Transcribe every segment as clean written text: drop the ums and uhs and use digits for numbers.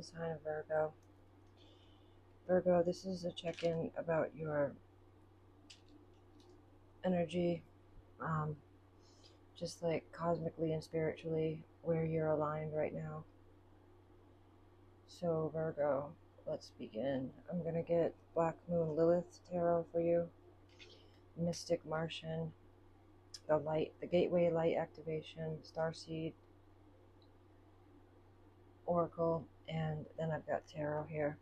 the sign of Virgo. Virgo, this is a check-in about your energy, just like cosmically and spiritually, where you're aligned right now. So Virgo, let's begin. I'm going to get Black Moon Lilith Tarot for you, Mystic Martian, the light, the Gateway Light Activation, Starseed, Oracle, and then I've got Tarot here.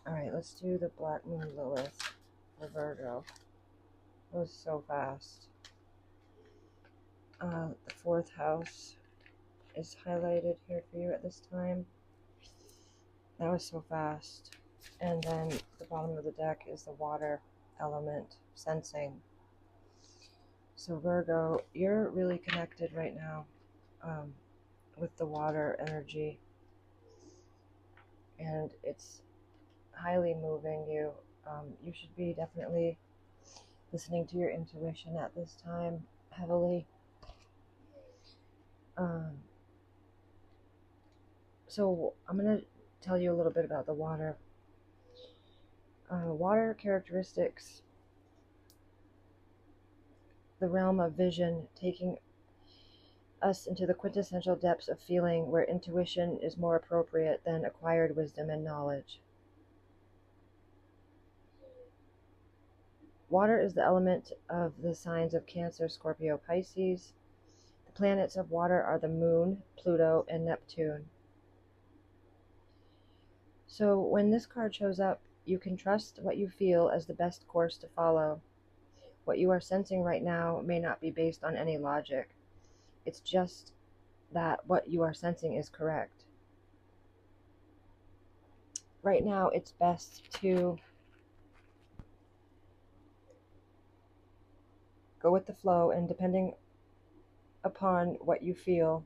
Alright, let's do the Black Moon Lilith for Virgo. It was so fast. The fourth house is highlighted here for you at this time. That was so fast. And then the bottom of the deck is the water element, sensing. So Virgo, you're really connected right now with the water energy. And it's highly moving you. You should be definitely listening to your intuition at this time heavily. So I'm going to tell you a little bit about the water. Water characteristics, the realm of vision, taking us into the quintessential depths of feeling where intuition is more appropriate than acquired wisdom and knowledge. Water is the element of the signs of Cancer, Scorpio, Pisces. The planets of water are the Moon, Pluto, and Neptune. So when this card shows up, you can trust what you feel as the best course to follow. What you are sensing right now may not be based on any logic. It's just that what you are sensing is correct. Right now, it's best to go with the flow, and depending upon what you feel,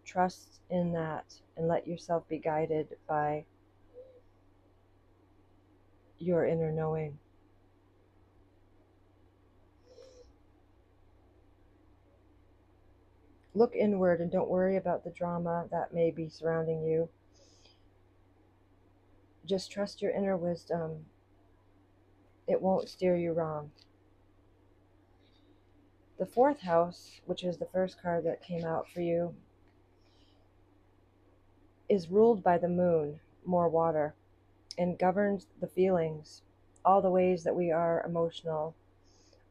trust in that and let yourself be guided by your inner knowing. Look inward and don't worry about the drama that may be surrounding you. Just trust your inner wisdom. It won't steer you wrong. The fourth house, which is the first card that came out for you, is ruled by the moon, more water, and governs the feelings, all the ways that we are emotional,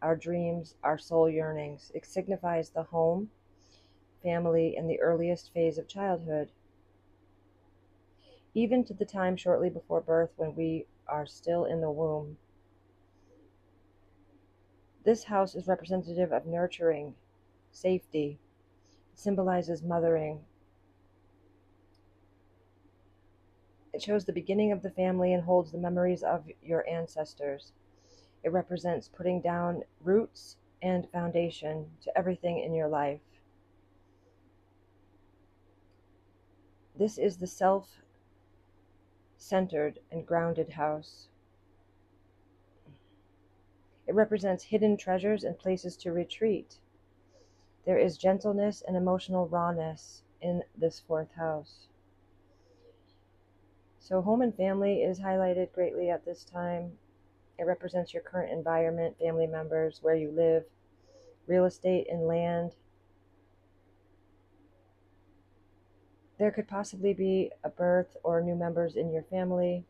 our dreams, our soul yearnings. It signifies the home, family, and the earliest phase of childhood, even to the time shortly before birth when we are still in the womb. This house is representative of nurturing, safety. It symbolizes mothering. It shows the beginning of the family and holds the memories of your ancestors. It represents putting down roots and foundation to everything in your life. This is the self-centered and grounded house. It represents hidden treasures and places to retreat. There is gentleness and emotional rawness in this fourth house. So home and family is highlighted greatly at this time. It represents your current environment, family members, where you live, real estate and land. There could possibly be a birth or new members in your family.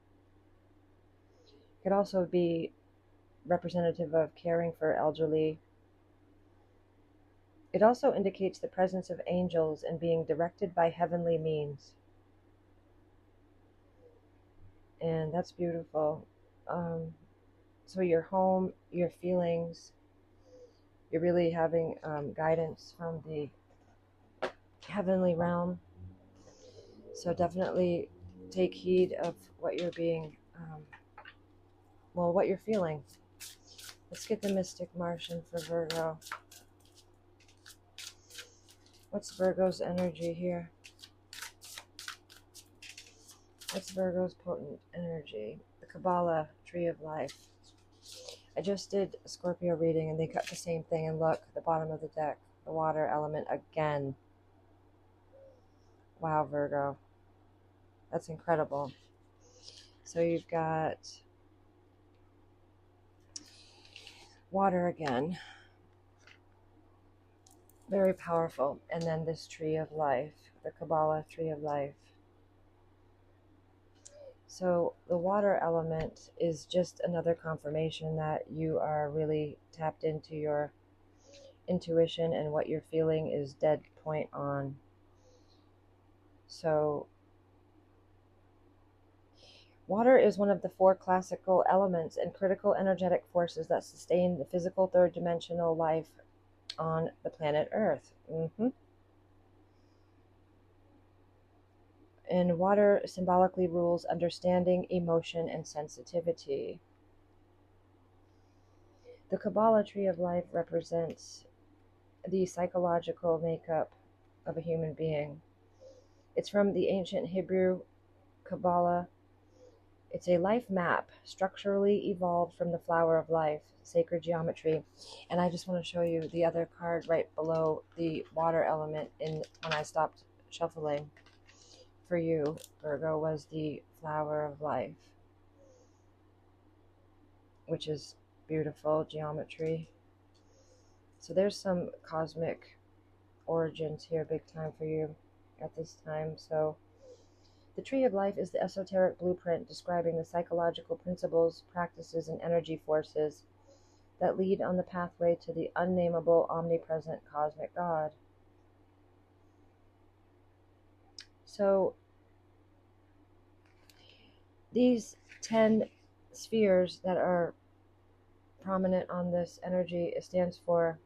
It could also be representative of caring for elderly. It also indicates the presence of angels and being directed by heavenly means. And that's beautiful. So your home, your feelings, you're really having guidance from the heavenly realm. So definitely take heed of what you're being, what you're feeling. Let's get the Mystic Martian for Virgo. What's Virgo's energy here? What's Virgo's potent energy? The Kabbalah, Tree of Life. I just did a Scorpio reading and they got the same thing, and look, the bottom of the deck, the water element again. Wow, Virgo. That's incredible. So you've got water again. Very powerful. And then this tree of life, the Kabbalah tree of life. So the water element is just another confirmation that you are really tapped into your intuition, and what you're feeling is dead point on. So water is one of the 4 classical elements and critical energetic forces that sustain the physical third dimensional life on the planet Earth. And water symbolically rules understanding, emotion, and sensitivity. The Kabbalah tree of life represents the psychological makeup of a human being. It's from the ancient Hebrew Kabbalah. It's a life map, structurally evolved from the flower of life, sacred geometry. And I just want to show you the other card right below the water element when I stopped shuffling for you, Virgo, was the flower of life, which is beautiful geometry. So there's some cosmic origins here big time for you at this time. So the tree of life is the esoteric blueprint describing the psychological principles, practices, and energy forces that lead on the pathway to the unnameable, omnipresent cosmic God. So these 10 spheres that are prominent on this energy, it stands for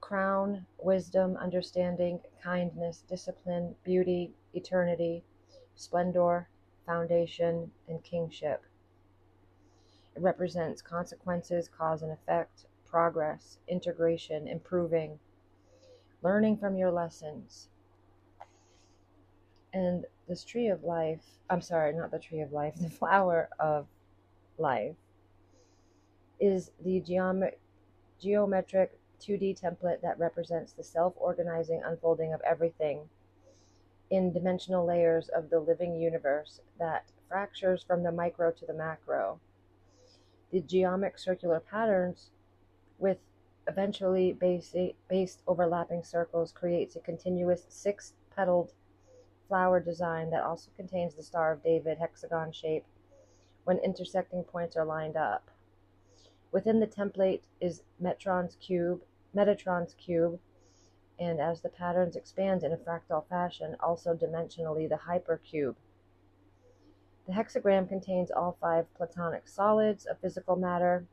crown, wisdom, understanding, kindness, discipline, beauty, eternity, splendor, foundation, and kingship. It represents consequences, cause and effect, progress, integration, improving, learning from your lessons. And this tree of life, I'm sorry, not the tree of life, the flower of life is the geometric 2D template that represents the self-organizing unfolding of everything in dimensional layers of the living universe that fractures from the micro to the macro. The geometric circular patterns with eventually based overlapping circles creates a continuous 6-petaled flower design that also contains the Star of David hexagon shape when intersecting points are lined up. Within the template is Metatron's cube, and as the patterns expand in a fractal fashion, also dimensionally the hypercube. The hexagram contains all 5 platonic solids of physical matter.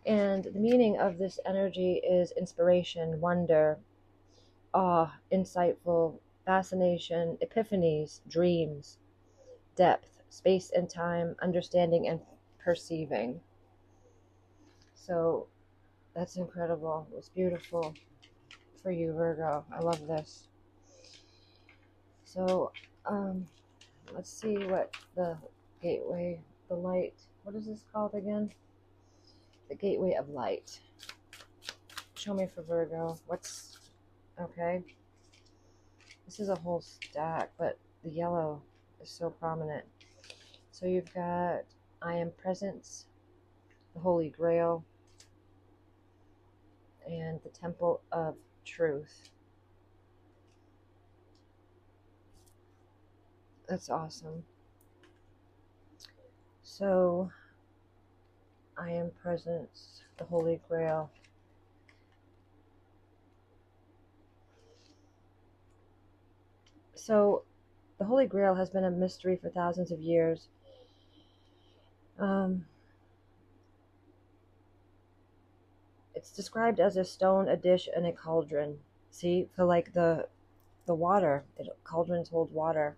And the meaning of this energy is inspiration, wonder, awe, insightful, fascination, epiphanies, dreams, depth, space and time, understanding and perceiving. So that's incredible. It's beautiful for you, Virgo. I love this. So let's see what the gateway, the light, what is this called again? The gateway of light. Show me for Virgo. What's okay? This is a whole stack, but the yellow is so prominent. So you've got I Am Presence, the Holy Grail, and the Temple of Truth. That's awesome. So I Am Presence, the Holy Grail. So the Holy Grail has been a mystery for thousands of years. It's described as a stone, a dish, and a cauldron. See, for like the water, cauldrons hold water.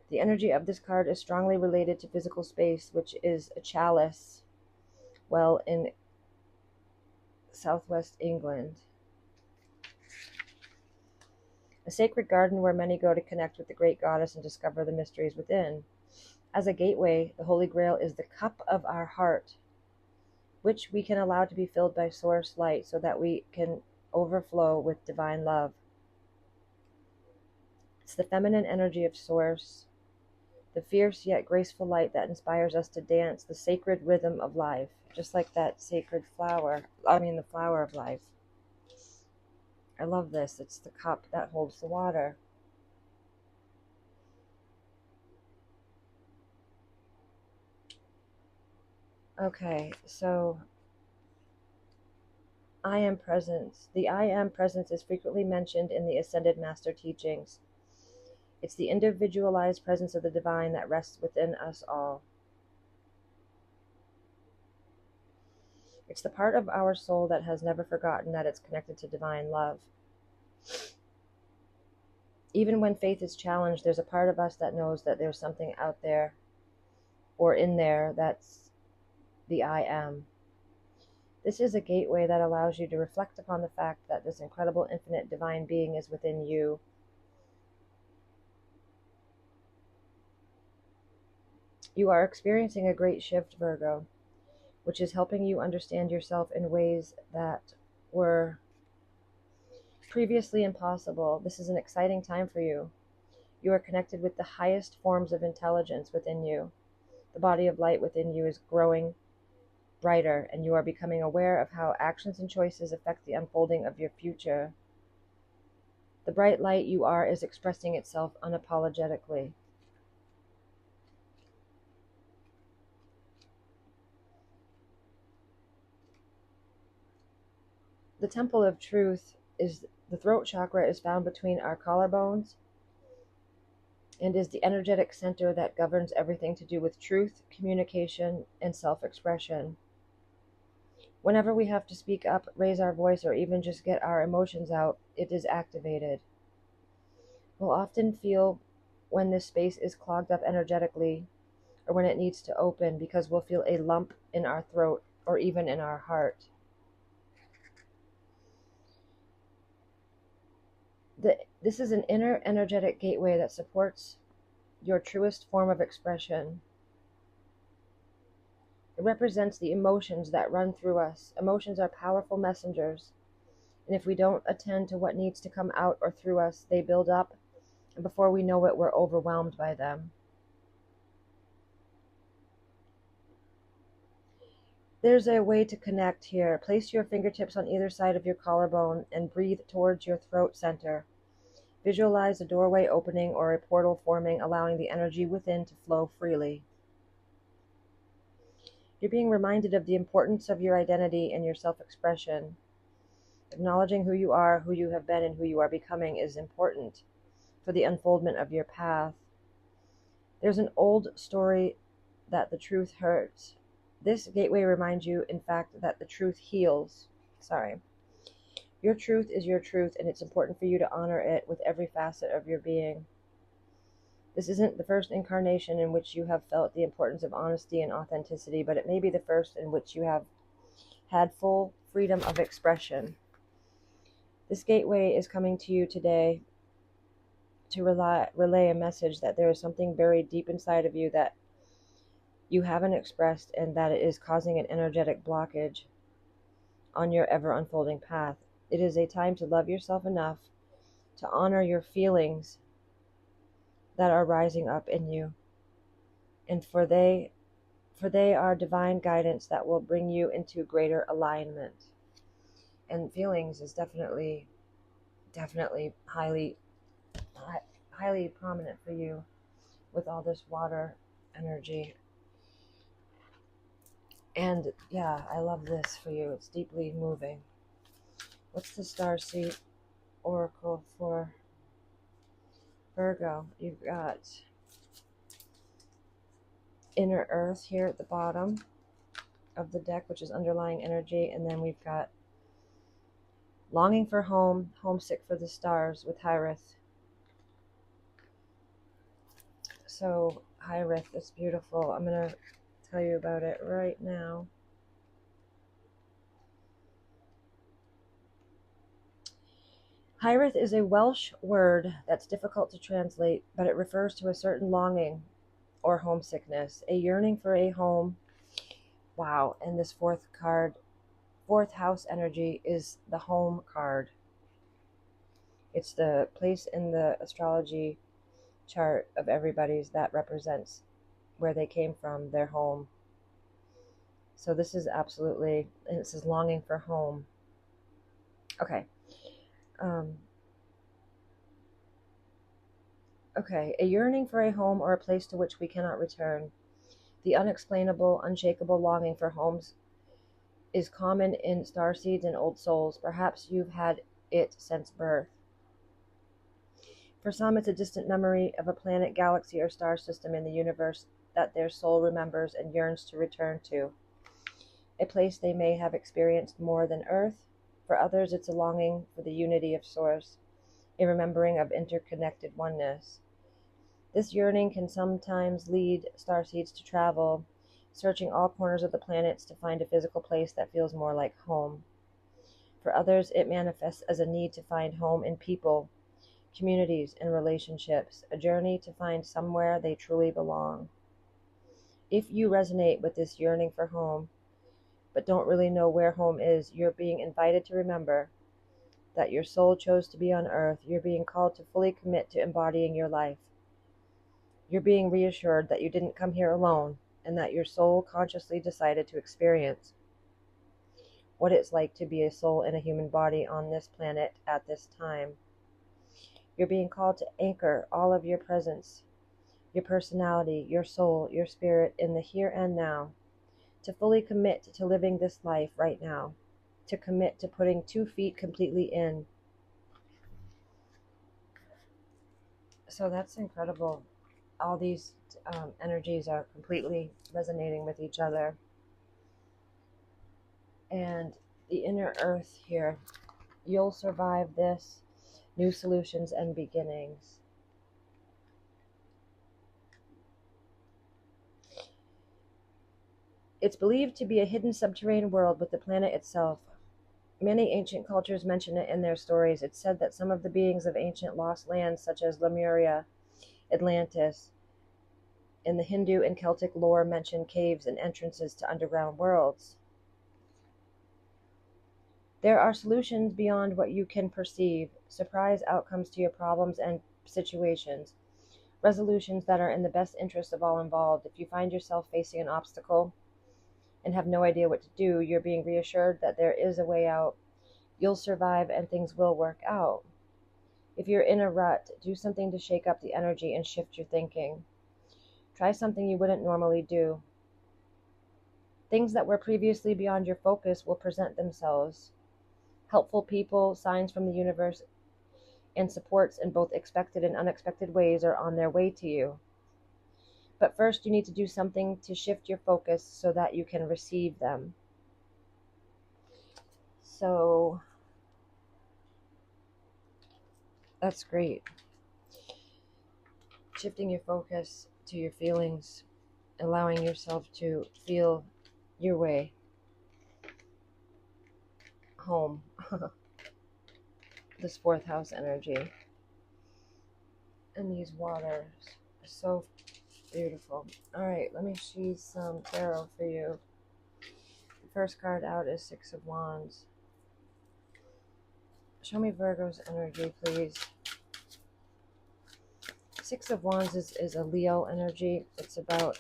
The energy of this card is strongly related to physical space, which is a chalice well in southwest England. A sacred garden where many go to connect with the great goddess and discover the mysteries within. As a gateway, the Holy Grail is the cup of our heart, which we can allow to be filled by source light so that we can overflow with divine love. It's the feminine energy of Source, the fierce yet graceful light that inspires us to dance the sacred rhythm of life, just like that sacred flower, the flower of life. I love this. It's the cup that holds the water. Okay, so I am presence. The I am presence is frequently mentioned in the Ascended Master teachings. It's the individualized presence of the divine that rests within us all. It's the part of our soul that has never forgotten that it's connected to divine love. Even when faith is challenged, there's a part of us that knows that there's something out there or in there that's the I am. This is a gateway that allows you to reflect upon the fact that this incredible infinite divine being is within you. You are experiencing a great shift, Virgo, which is helping you understand yourself in ways that were previously impossible. This is an exciting time for you. You are connected with the highest forms of intelligence within you. The body of light within you is growing brighter, and you are becoming aware of how actions and choices affect the unfolding of your future. The bright light you are is expressing itself unapologetically. The temple of truth is the throat chakra is found between our collarbones and is the energetic center that governs everything to do with truth, communication, and self-expression. Whenever we have to speak up, raise our voice, or even just get our emotions out, it is activated. We'll often feel when this space is clogged up energetically or when it needs to open, because we'll feel a lump in our throat or even in our heart. This is an inner energetic gateway that supports your truest form of expression. It represents the emotions that run through us. Emotions are powerful messengers, and if we don't attend to what needs to come out or through us, they build up, and before we know it, we're overwhelmed by them. There's a way to connect here. Place your fingertips on either side of your collarbone and breathe towards your throat center. Visualize a doorway opening or a portal forming, allowing the energy within to flow freely. You're being reminded of the importance of your identity and your self-expression. Acknowledging who you are, who you have been, and who you are becoming is important for the unfoldment of your path. There's an old story that the truth hurts. This gateway reminds you, in fact, that the truth heals. Your truth is your truth, and it's important for you to honor it with every facet of your being. This isn't the first incarnation in which you have felt the importance of honesty and authenticity, but it may be the first in which you have had full freedom of expression. This gateway is coming to you today to relay a message that there is something buried deep inside of you that you haven't expressed, and that it is causing an energetic blockage on your ever unfolding path. It is a time to love yourself enough to honor your feelings that are rising up in you, and for they are divine guidance that will bring you into greater alignment. And feelings is definitely highly prominent for you with all this water energy. And yeah, I love this for you. It's deeply moving. What's the Starseed Oracle for Virgo? You've got Inner Earth here at the bottom of the deck, which is underlying energy. And then we've got Longing for Home, Homesick for the Stars with Hyrith. So Hyrith is beautiful. I'm going to tell you about it right now. Hyrith is a Welsh word that's difficult to translate, but it refers to a certain longing or homesickness, a yearning for a home. Wow, and this fourth card fourth house energy is the home card. It's the place in the astrology chart of everybody's that represents where they came from, their home. So this is absolutely, and it says longing for home. Okay. Okay, a yearning for a home or a place to which we cannot return. The unexplainable, unshakable longing for homes is common in starseeds and old souls. Perhaps you've had it since birth. For some, it's a distant memory of a planet, galaxy, or star system in the universe that their soul remembers and yearns to return to. A place they may have experienced more than Earth. For others, it's a longing for the unity of Source, a remembering of interconnected oneness. This yearning can sometimes lead starseeds to travel, searching all corners of the planets to find a physical place that feels more like home. For others, it manifests as a need to find home in people, communities, and relationships, a journey to find somewhere they truly belong. If you resonate with this yearning for home, but don't really know where home is, you're being invited to remember that your soul chose to be on Earth. You're being called to fully commit to embodying your life. You're being reassured that you didn't come here alone, and that your soul consciously decided to experience what it's like to be a soul in a human body on this planet at this time. You're being called to anchor all of your presence, your personality, your soul, your spirit in the here and now, to fully commit to living this life right now, to commit to putting 2 feet completely in. So that's incredible. All these energies are completely resonating with each other. And the inner earth here, you'll survive this. New solutions and beginnings. It's believed to be a hidden subterranean world with the planet itself. Many ancient cultures mention it in their stories. It's said that some of the beings of ancient lost lands, such as Lemuria, Atlantis, in the Hindu and Celtic lore, mention caves and entrances to underground worlds. There are solutions beyond what you can perceive, surprise outcomes to your problems and situations, resolutions that are in the best interest of all involved. If you find yourself facing an obstacle and have no idea what to do, you're being reassured that there is a way out. You'll survive and things will work out. If you're in a rut, do something to shake up the energy and shift your thinking. Try something you wouldn't normally do. Things that were previously beyond your focus will present themselves. Helpful people, signs from the universe, and supports in both expected and unexpected ways are on their way to you. But first, you need to do something to shift your focus so that you can receive them. So that's great. Shifting your focus to your feelings, allowing yourself to feel your way home. This fourth house energy. And these waters are so beautiful. Alright, let me choose some tarot for you. The first card out is Six of Wands. Show me Virgo's energy, please. Six of Wands is a Leo energy. It's about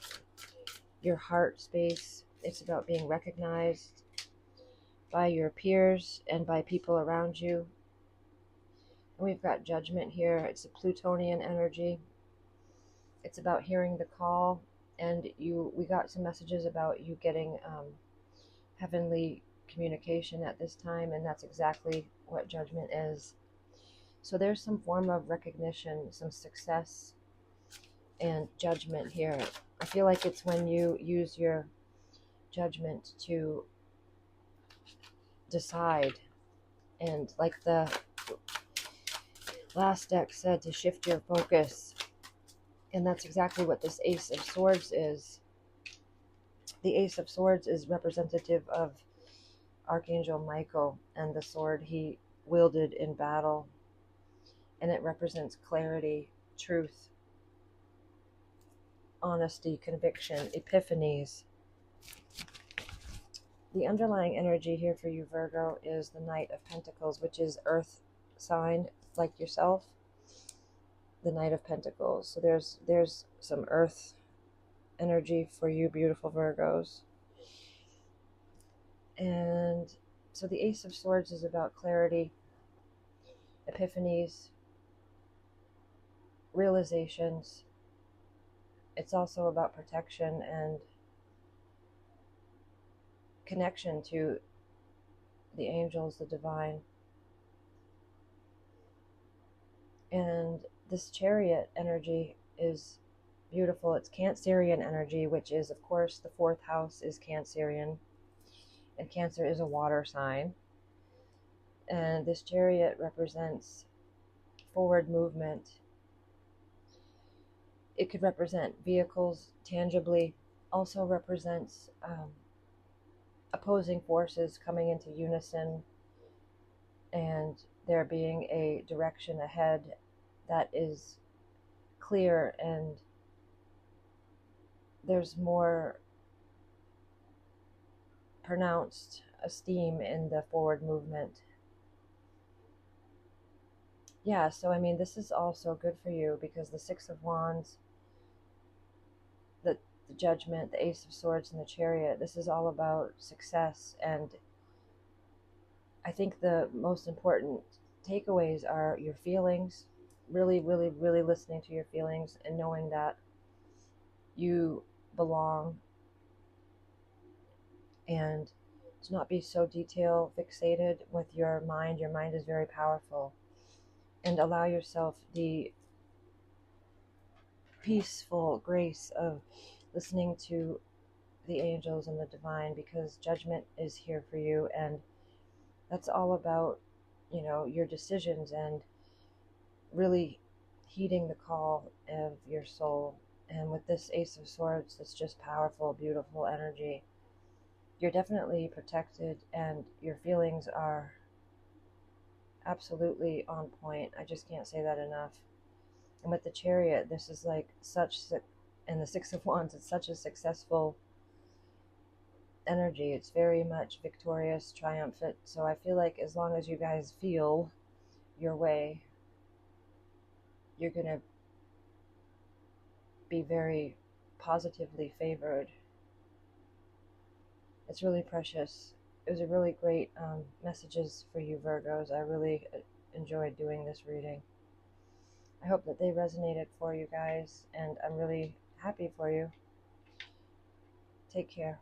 your heart space. It's about being recognized by your peers and by people around you. And we've got Judgment here. It's a Plutonian energy. It's about hearing the call, and we got some messages about you getting heavenly communication at this time, and that's exactly what Judgment is. So there's some form of recognition, some success and judgment here. I feel like it's when you use your judgment to decide, and like the last deck said, to shift your focus. And that's exactly what this Ace of Swords is. The Ace of Swords is representative of Archangel Michael and the sword he wielded in battle. And it represents clarity, truth, honesty, conviction, epiphanies. The underlying energy here for you, Virgo, is the Knight of Pentacles, which is earth sign like yourself. The Knight of Pentacles. So there's some earth energy for you, beautiful Virgos. And so the Ace of Swords is about clarity, epiphanies, realizations. It's also about protection and connection to the angels, the divine. And this Chariot energy is beautiful. It's Cancerian energy, which is, of course, the fourth house is Cancerian, and Cancer is a water sign. And this Chariot represents forward movement. It could represent vehicles tangibly, also represents opposing forces coming into unison, and there being a direction ahead that is clear, and there's more pronounced esteem in the forward movement. Yeah, so I mean, this is also good for you because the Six of Wands, the Judgment, the Ace of Swords, and the Chariot, this is all about success. And I think the most important takeaways are your feelings, really, really, really listening to your feelings and knowing that you belong, and to not be so detail fixated with your mind. Your mind is very powerful, and allow yourself the peaceful grace of listening to the angels and the divine, because judgment is here for you, and that's all about, you know, your decisions and really heeding the call of your soul. And with this Ace of Swords, it's just powerful, beautiful energy. You're definitely protected, and your feelings are absolutely on point. I just can't say that enough. And with the Chariot, this is like such, and the Six of Wands, it's such a successful energy. It's very much victorious, triumphant. So I feel like as long as you guys feel your way, you're going to be very positively favored. It's really precious. It was a really great messages for you, Virgos. I really enjoyed doing this reading. I hope that they resonated for you guys, and I'm really happy for you. Take care.